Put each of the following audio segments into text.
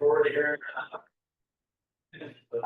forward to hearing.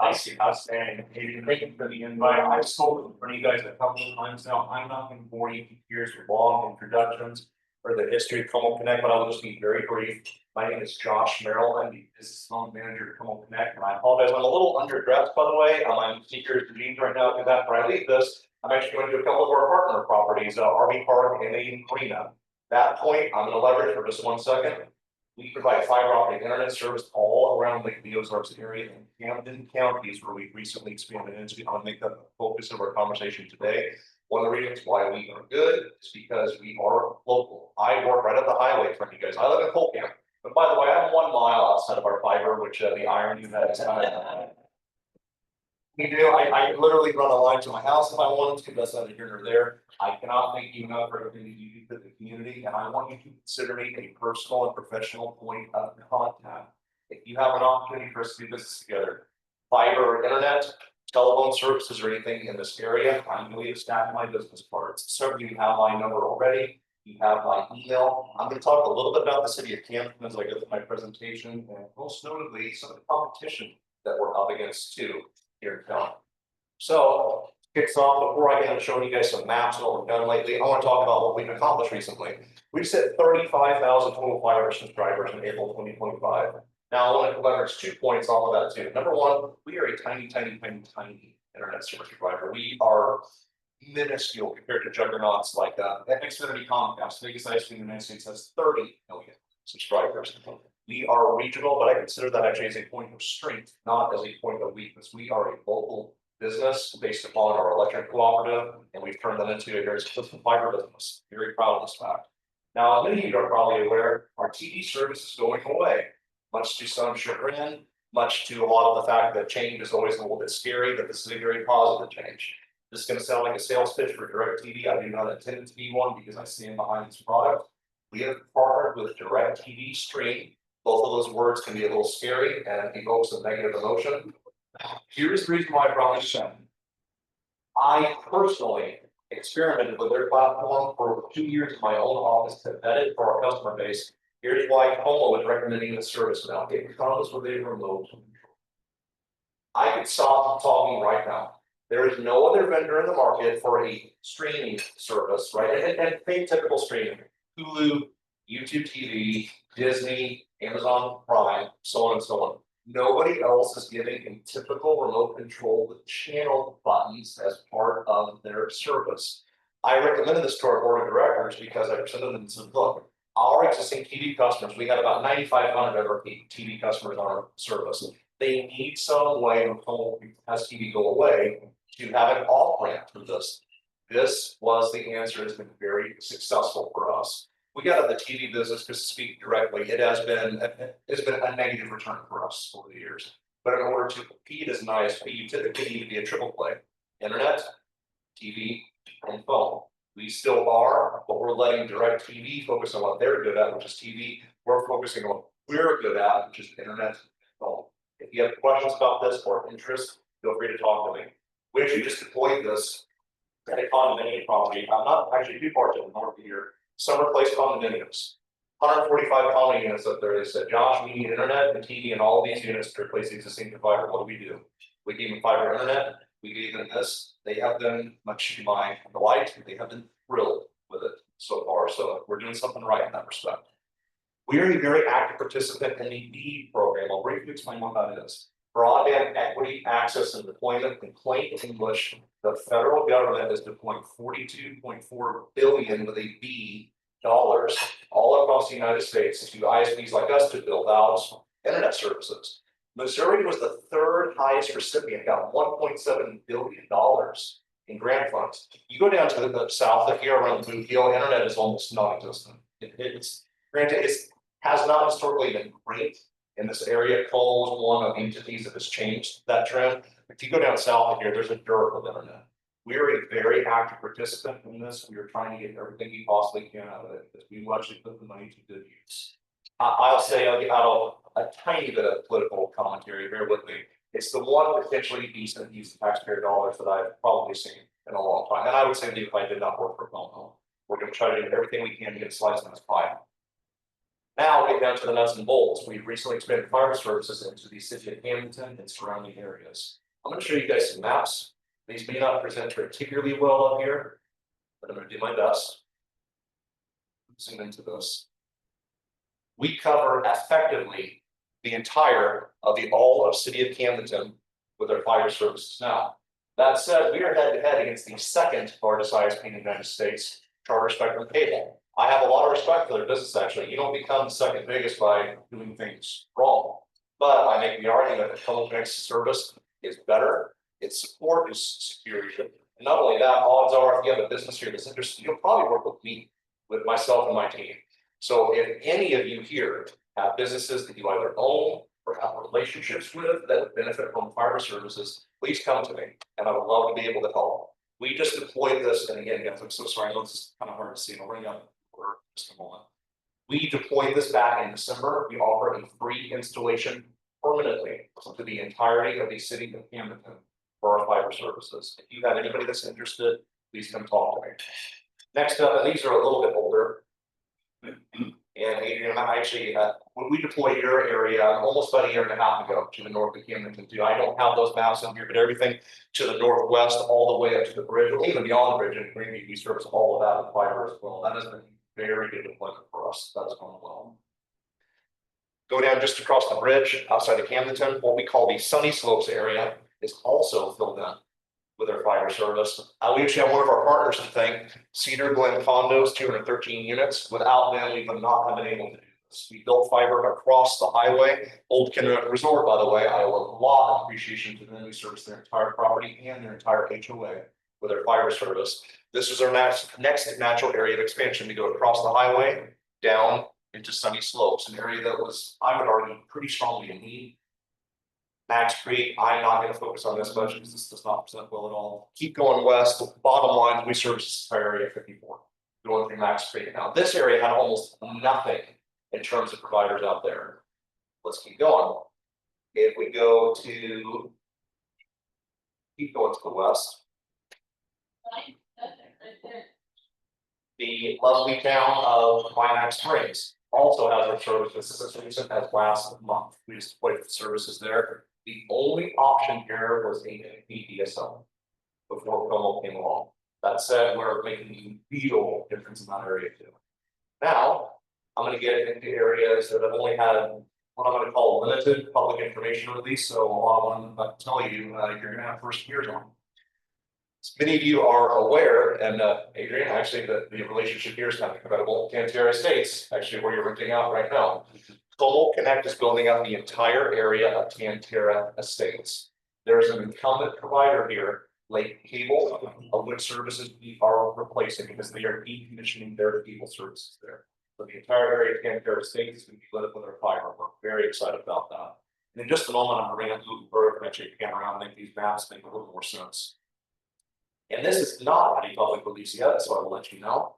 Outstanding. Thank you for the invite. I've spoken for you guys a couple of times now. I'm not going to bore you with years of long introductions or the history of Como Connect, but I'll just be very brief. My name is Josh Merrill. I'm the business development manager at Como Connect, and I apologize. I'm a little underdressed, by the way. I'm in sneakers and jeans right now because after I leave this, I'm actually going to do a couple of our partner properties, RV Park and Main Marina. That point, I'm going to leverage for just 1 second. We provide fiber optic internet service all around Lake the Ozarks area and Camden counties where we've recently expanded into. I'm going to make that the focus of our conversation today. One of the reasons why we are good is because we are local. I work right up the highway from you guys. I live in Colcamp. But by the way, I'm 1 mile outside of our fiber, which the irony of that is we do. I literally run a line to my house if I wanted to, that's neither here nor there. I cannot thank you enough for everything that you do for the community, and I want you to consider me a personal and professional point of contact. If you have an opportunity for us to do business together, fiber, internet, telephone services, or anything in this area, I'm going to stack my business cards. Some of you have my number already. You have my email. I'm going to talk a little bit about the city of Camden as I go through my presentation, and most notably some of the competition that we're up against too here in town. So kicks off, before I get into showing you guys some maps and what we've done lately, I want to talk about what we've accomplished recently. We've set 35,000 total fiber subscribers in April 2025. Now I want to leverage 2 points off of that too. Number one, we are a tiny internet service provider. We are minuscule compared to juggernauts like Xfinity Comcast. The biggest ISP in the United States has 30 million subscribers. We are regional, but I consider that actually as a point of strength, not as a point of weakness. We are a local business based upon our electric cooperative, and we've turned that into a very successful fiber business. Very proud of this fact. Now, many of you are probably aware our TV service is going away, much to some chagrin, much to a lot of the fact that change is always a little bit scary, but this is a very positive change. This is going to sound like a sales pitch for DirecTV. I do not intend it to be one because I stand behind this product. We have partnered with DirecTV Stream. Both of those words can be a little scary and evokes a negative emotion. Here's the reason why I brought this in. I personally experimented with their platform for 2 years in my own office to vet it for our customer base. Here's why Como is recommending this service now. It comes with a remote control. I could stop talking right now. There is no other vendor in the market for a streaming service, right? And think typical streaming: Hulu, YouTube TV, Disney, Amazon Prime, so on and so on. Nobody else is giving a typical remote control with channel buttons as part of their service. I recommended this to our board of directors because I presented them and said, look, our existing TV customers, we had about 9,500 of our TV customers on our service. They need some way when as TV go away to have an off ramp for this. This was the answer. It's been very successful for us. We got in the TV business, to speak directly, it has been a negative return for us over the years. But in order to compete as an ISP, you typically need to be a triple play: internet, TV, and phone. We still are, but we're letting DirecTV focus on what they're good at, which is TV. We're focusing on what we're good at, which is internet and phone. If you have questions about this or interest, feel free to talk to me. We actually just deployed this at a condominium property. I'm not actually too far to the north of here. Summer Place condominiums, 145 condo units up there. They said, Josh, we need internet and TV and all of these units to replace the existing provider. What do? We gave them fiber internet. We gave them this. They have been, much to my delight, they have been thrilled with it so far. So we're doing something right in that respect. We are a very active participant in the BEAD program. I'll briefly explain what that is. Broadband Equity Access and Deployment. In plain English, the federal government is deploying $42.4 billion with a B dollars all across the United States to ISPs like us to build out internet services. Missouri was the 3rd highest recipient, got $1.7 billion in grant funds. You go down to the south of here around Blue Hill, internet is almost non-existent. It's granted, it has not historically been great in this area. Cole was one of the entities that has changed that trend. If you go down south of here, there's a dearth of internet. We are a very active participant in this. We are trying to get everything we possibly can out of it because we will actually put the money to good use. I'll say I'll get out a tiny bit of political commentary. Bear with me. It's the one potentially decent use of taxpayer dollars that I've probably seen in a long time. And I would say that if I did not work for Como, we're going to try to do everything we can to get a slice in this pie. Now we get down to the nuts and bolts. We've recently expanded fire services into the city of Hamilton and surrounding areas. I'm going to show you guys some maps. These may not present particularly well up here, but I'm going to do my best. Zoom into this. We cover effectively the entire of the all of city of Camden with our fire services now. That said, we are head to head against the second largest ISP in the United States, Charter Spectrum Cable. I have a lot of respect for their business, actually. You don't become the second biggest by doing things wrong. But I make the argument that Connect's service is better, its support is superior. And not only that, odds are if you have a business here that's interested, you'll probably work with me, with myself and my team. So if any of you here have businesses that you either own or have relationships with that would benefit from fire services, please come to me and I would love to be able to help. We just deployed this, and again, guys, I'm so sorry, I know this is kind of hard to see. I'll bring up for just a moment. We deployed this back in December. We offer a free installation permanently to the entirety of the city of Hamilton for our fiber services. If you have anybody that's interested, please come talk to me. Next up, and these are a little bit older. And Adrian, I actually, when we deployed your area almost about a year and a half ago to the north of Camden too, I don't have those maps in here, but everything to the northwest, all the way up to the bridge, or even beyond the bridge, and Greenview, we service all of that with fiber as well. That has been very good deployment for us. That's going well. Go down just across the bridge outside of Camden, what we call the Sunny Slopes area is also filled in with our fiber service. We actually have one of our partners to thank, Cedar Glen Condos, 213 units. Without them, we would not have been able to do this. We built fiber across the highway. Old Kennewick Resort, by the way, I owe a lot of appreciation to them. We service their entire property and their entire HOA with our fiber service. This is our next natural area of expansion. We go across the highway down into Sunny Slopes, an area that was, I would argue, pretty strongly in need. Max Creek, I'm not going to focus on this much because this does not present well at all. Keep going west. Bottom line, we service this entire area 54, going through Max Creek. Now, this area had almost nothing in terms of providers out there. Let's keep going. If we go to, keep going to the west. The lovely town of Climax Springs also has our services. This is as recent as last month. We just deployed services there. The only option here was a DSL before Como came along. That said, we're making a real difference in that area too. Now, I'm going to get into areas that have only had what I'm going to call limited public information release. So a lot of them I tell you, you're going to have first years on. As many of you are aware, and Adrian, actually, the relationship here is kind of incredible. Cantera Estates, actually, where you're renting out right now. Como Connect is building up the entire area of Cantera Estates. There's an incumbent provider here, Lake Cable, of which services we are replacing because they are decommissioning their cable services there. So the entire area of Cantera Estates is going to be lit up with our fiber. We're very excited about that. And in just a moment, I'm going to bring up Gutenberg and actually again around and make these maps make a little more sense. And this is not any public release yet, so I will let you know.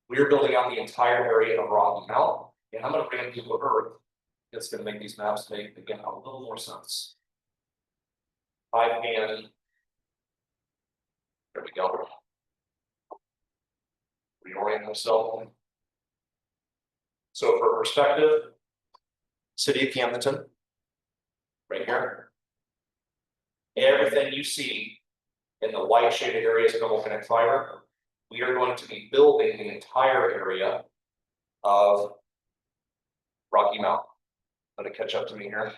We are building out the entire area of Rocky Mountain, and I'm going to bring in Google Earth. It's going to make these maps make, again, a little more sense. I can, there we go. Reorient myself. So for perspective, city of Camden, right here. Everything you see in the white shaded areas of Como Connect fiber, we are going to be building the entire area of Rocky Mountain. Let it catch up to me here.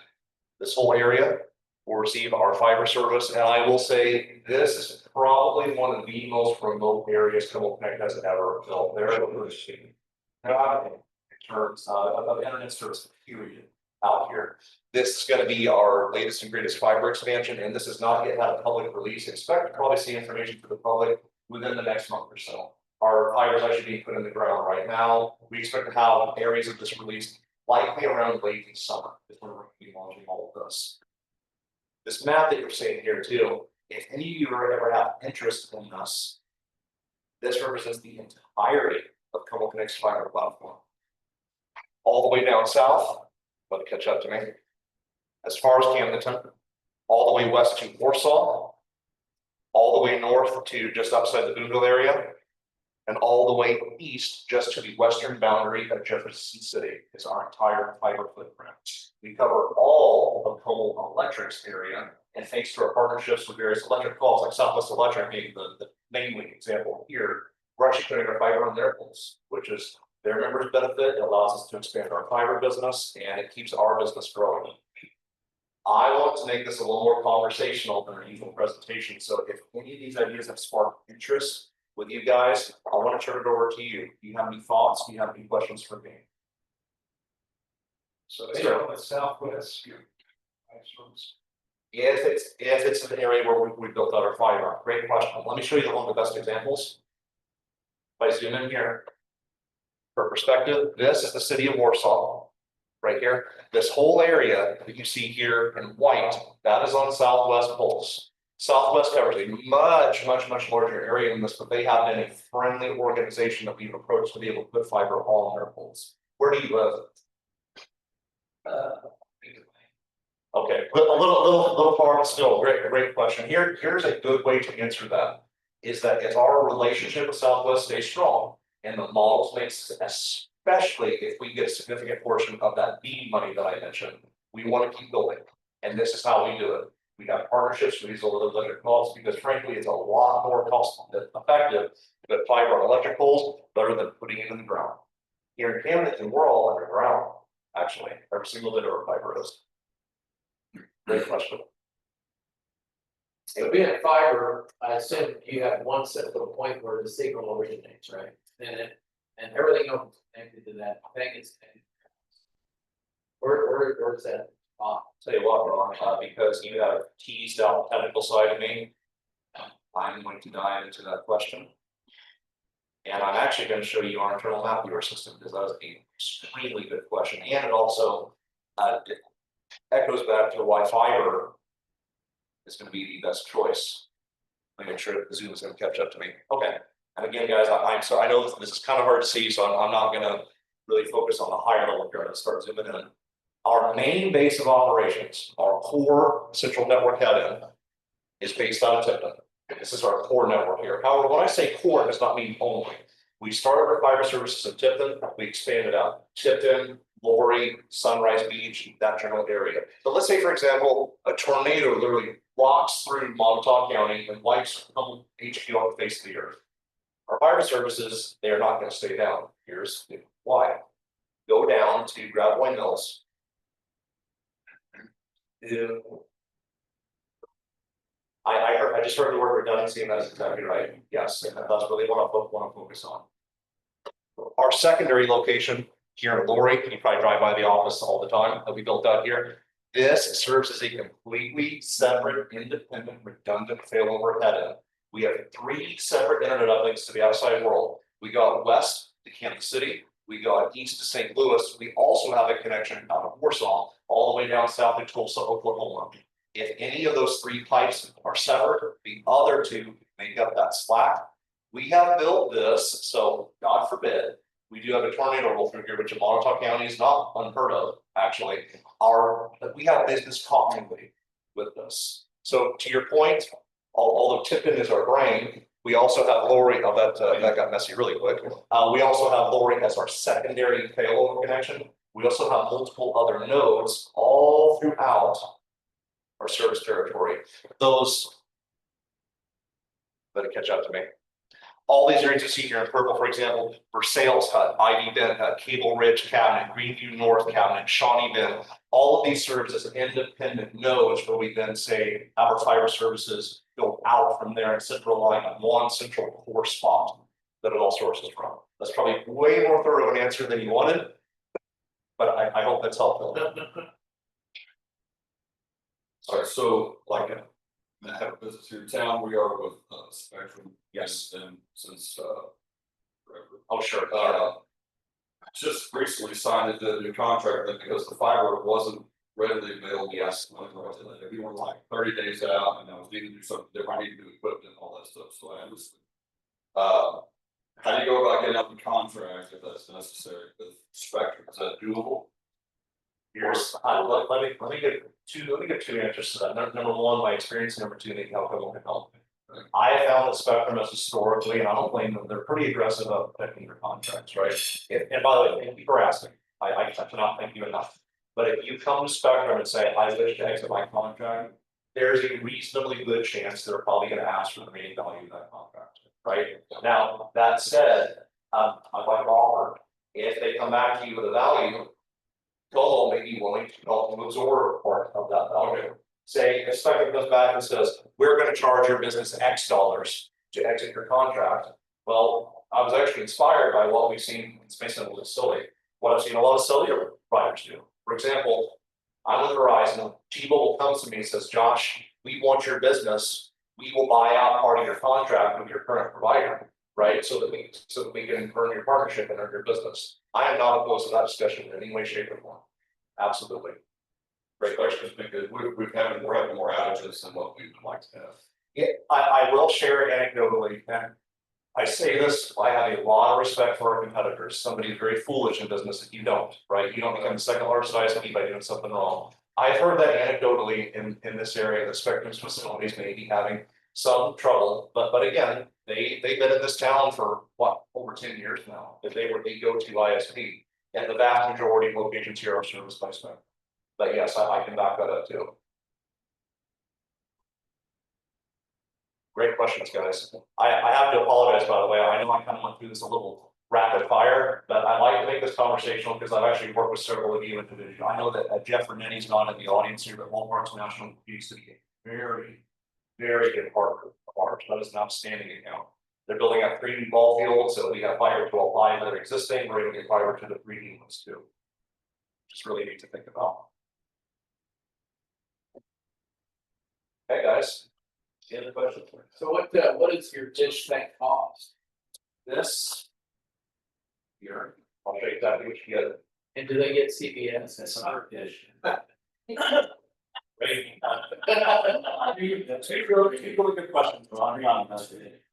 This whole area will receive our fiber service, and I will say this is probably one of the most remote areas Como Connect has ever built. There in terms of internet service period out here. This is going to be our latest and greatest fiber expansion, and this is not yet had a public release. Expect to probably see information for the public within the next month or so. Our fiber is actually being put in the ground right now. We expect to have areas of this released likely around late summer is when we're going to be launching all of this. This map that you're seeing here too, if any of you ever have interest in us, this represents the entirety of Como Connect's fiber platform. All the way down south, let it catch up to me. As far as Camden, all the way west to Warsaw, all the way north to just outside the Boonville area, And all the way east, just to the western boundary of Jefferson City, is our entire fiber footprint. We cover all of Como Electric's area, and thanks to our partnerships with various electric calls, like Southwest Electric being the mainly example here, we're actually putting our fiber on their poles, which is their members' benefit. It allows us to expand our fiber business, and it keeps our business growing. I want to make this a little more conversational than our usual presentation. So if any of these ideas have sparked interest with you guys, I want to turn it over to you. Do you have any thoughts? Do you have any questions for me? So the Southwest. if it's an area where we built out our fiber, great question. Let me show you one of the best examples. If I zoom in here, for perspective, this is the city of Warsaw, right here. This whole area that you see here in white, that is on Southwest Pulse. Southwest covers a much larger area than this, but they have been a friendly organization that we've approached to be able to put fiber on their poles. Where do you live? Okay, a little far, but still great question. Here's a good way to answer that. Is that if our relationship with Southwest stays strong and the models make sense, especially if we get a significant portion of that BEAD money that I mentioned, we want to keep going. And this is how we do it. We have partnerships with these electric poles because frankly, it's a lot more cost effective to put fiber on electric poles better than putting it in the ground. Here in Camden, we're all underground, actually. Every single bit of our fiber is. Great question. So being fiber, I assume you have one central point where the signal originates, right? And everything else is connected to that. I think it's connected. Where's that? Tell you what, Ron, because you have teased out the technical side of me, I'm going to dive into that question. And I'm actually going to show you our internal map viewer system because that was an extremely good question. And it also it echoes back to why fiber is going to be the best choice. Let me make sure that the Zoom is going to catch up to me. Okay. And again, guys, I'm sorry. I know this is kind of hard to see, so I'm not going to really focus on the higher level here. Let's start zooming in. Our main base of operations, our core central network head-end, is based out of Tipton. This is our core network here. However, when I say core, it does not mean only. We started our fiber services in Tipton. We expanded out Tipton, Lori, Sunrise Beach, that general area. So let's say, for example, a tornado literally walks through Montauk County and wipes HQ off the face of the earth. Our fiber services, they are not going to stay down. Here's why. Go down to Gravois Mills. I just heard the word redundancy, and that's exactly right. Yes, and that's really what I want to focus on. Our secondary location here in Lori, you probably drive by the office all the time that we built out here. This serves as a completely separate, independent, redundant failover head-end. We have 3 separate internet uplinks to the outside world. We go west to Kansas City. We go east to St. Louis. We also have a connection out of Warsaw, all the way down south to Tulsa, Oklahoma. If any of those 3 pipes are severed, the other 2 make up that slack. We have built this, so God forbid, we do have a tornado roll through here, which in Montauk County is not unheard of, actually. We have business continuity with this. So to your point, although Tipton is our brain, we also have Lori. Oh, that got messy really quick. We also have Lori as our secondary failover connection. We also have multiple other nodes all throughout our service territory. Those better catch up to me. All these areas you see here in purple, for example, Versailles Hut, Ivy Bend Hut, Cable Ridge Cabinet, Greenview North Cabinet, Shawnee Bend, all of these serve as independent nodes where we then say our fiber services go out from there and central line on one central core spot that it all sources from. That's probably way more thorough an answer than you wanted, but I hope that's helpful. All right, so like I have a business here in town. We are with Spectrum. Yes. And since forever. Oh, sure. Just recently signed the new contract that because the fiber wasn't readily available. Yes. We were like 30 days out, and I was needing to do something different. I need to do equipment and all that stuff. So I understand. How do you go about getting out the contract if that's necessary with Spectrum? Is that doable? Here's let me get two answers to that. Number one, my experience. Number two, maybe how I can help. I have found that Spectrum has historically, and I don't blame them, they're pretty aggressive about protecting their contracts, right? And by the way, thank you for asking, I cannot thank you enough. But if you come to Spectrum and say, I wish to exit my contract, there's a reasonably good chance they're probably gonna ask for the remaining value of that contract, right? Now, that said, I'd like to offer, if they come back to you with a value, Dole may be willing to help you absorb part of that value. Say, if Spectrum comes back and says, we're gonna charge your business X dollars to exit your contract. Well, I was actually inspired by what we've seen, it's based on a little silly, what I've seen a lot of cellular providers do. For example, I'm with Verizon, T-Mobile comes to me and says, Josh, we want your business, we will buy out part of your contract with your current provider, right? So that we can earn your partnership and earn your business. I am not opposed to that discussion in any way, shape, or form. Absolutely. Great question, because we're having more outages than what we would like to have. Yeah, I will share anecdotally, and I say this, I have a lot of respect for our competitors. Somebody is very foolish in business if you don't, right? You don't become the second largest ISP by doing something wrong. I've heard that anecdotally in this area, the Spectrum's facilities may be having some trouble, but again, they've been in this town for what, over 10 years now, if they were the go-to ISP. And the vast majority of locations here are serviced by Spectrum. But yes, I can back that up too. Great questions, guys. I have to apologize, by the way. I know I kind of went through this a little rapid fire, but I like to make this conversational because I've actually worked with several of you individually. I know that Jeff Renetti's not in the audience here, but Walmart's National used to be a very, very good partner of ours. That is an outstanding account. They're building up 3 new ball fields, so we have fiber to apply to their existing, we're going to get fiber to the 3 new ones too. Just really neat to think about. Okay, guys. Any other questions? So what is your dish spec cost? This here, I'll show you exactly what you get. And do they get CBS? That's our dish. Right. That's a really good question, Ron.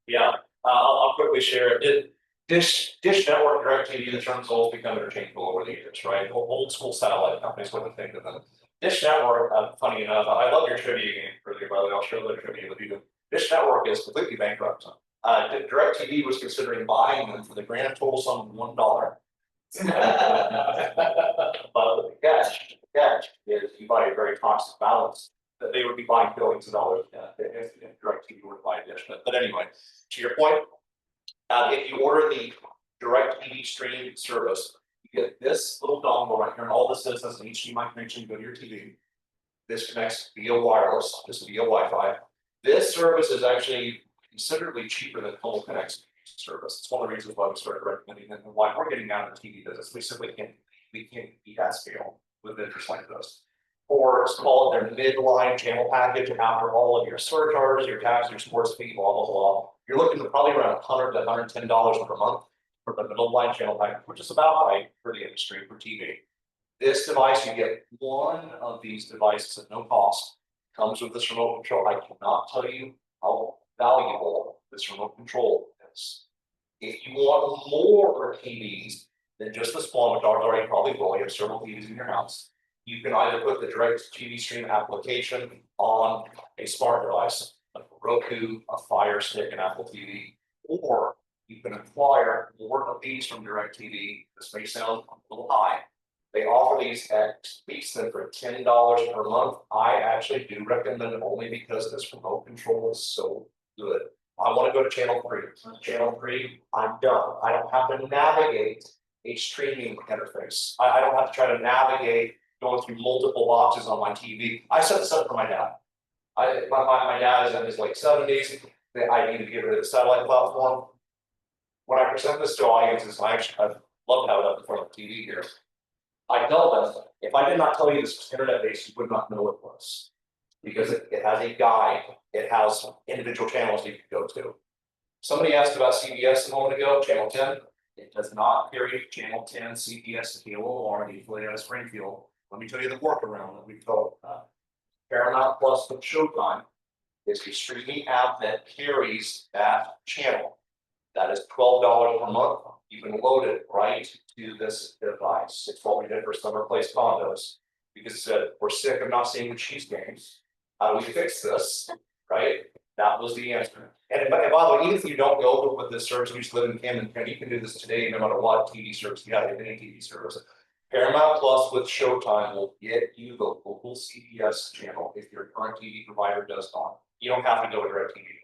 Yeah, I'll quickly share it. Dish Network, DirecTV, the terms always become interchangeable over the years, right? Old school satellite companies wouldn't think of them. Dish Network, funny enough, I love your trivia game earlier, by the way, I'll share the trivia with you. Dish Network is completely bankrupt. DirecTV was considering buying them for the grand total sum of $1. But the catch is you buy a very toxic balance, that they would be buying billions of dollars if DirecTV would buy Dish. But anyway, to your point, if you order the DirecTV streaming service, you get this little dongle right here, and all this is an HDMI connection, go to your TV. This connects via wireless, just via Wi-Fi. This service is actually considerably cheaper than Home Connect's service. It's one of the reasons why we started recommending it and why we're getting out of the TV business. We simply can't be at scale with interest like this. Or it's called their midline channel package, and after all of your surcharges, your tax, your sports fee, blah, blah, blah. You're looking at probably around $100 to $110 per month for the middle line channel package, which is about right for the industry for TV. This device, you get one of these devices at no cost, comes with this remote control. I cannot tell you how valuable this remote control is. If you want more TVs than just this one, which ours already probably will, you have several TVs in your house. You can either put the direct TV stream application on a smart device, like a Roku, a Fire Stick, an Apple TV, or you can acquire more of these from DirecTV. This may sound a little high. They offer these at least for $10 per month. I actually do recommend it only because this remote control is so good. I want to go to channel 3. Channel 3, I'm done. I don't have to navigate a streaming interface. I don't have to try to navigate going through multiple boxes on my TV. I set this up for my dad. My dad is in his late 70s. I need to get rid of the satellite platform. When I present this to audiences, I love to have it up in front of the TV here. I tell them, if I did not tell you this was internet-based, you would not know it was. Because it has a guide, it has individual channels you can go to. Somebody asked about CBS a moment ago, channel 10. It does not carry channel 10, CBS, KOR, the Springfield. Let me tell you the workaround that we call Paramount Plus with Showtime. It's a streaming app that carries that channel. That is $12 per month. You can load it right to this device. It's what we did for Summer Place condos. Because we're sick of not seeing the Chiefs games. How do we fix this? Right? That was the answer. And by the way, even if you don't go with this service, you just live in Camden County, you can do this today, no matter what TV service you have, any TV service. Paramount Plus with Showtime will get you the local CBS channel if your current TV provider does not. You don't have to go to DirecTV.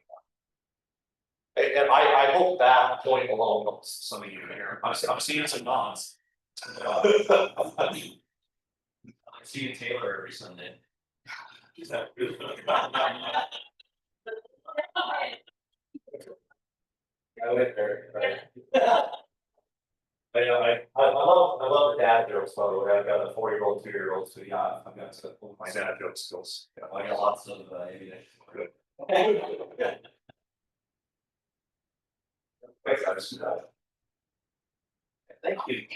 And I hope that point alone helps some of you here. I'm seeing some nods. I'm seeing Taylor every Sunday. Is that good? I went there, right? I love the dad jokes, by the way. I've got a 4-year-old, 2-year-old, so yeah, I've got some of my dad joke skills. Yeah, I got lots of ammunition. Good. Thanks, guys. Thank you.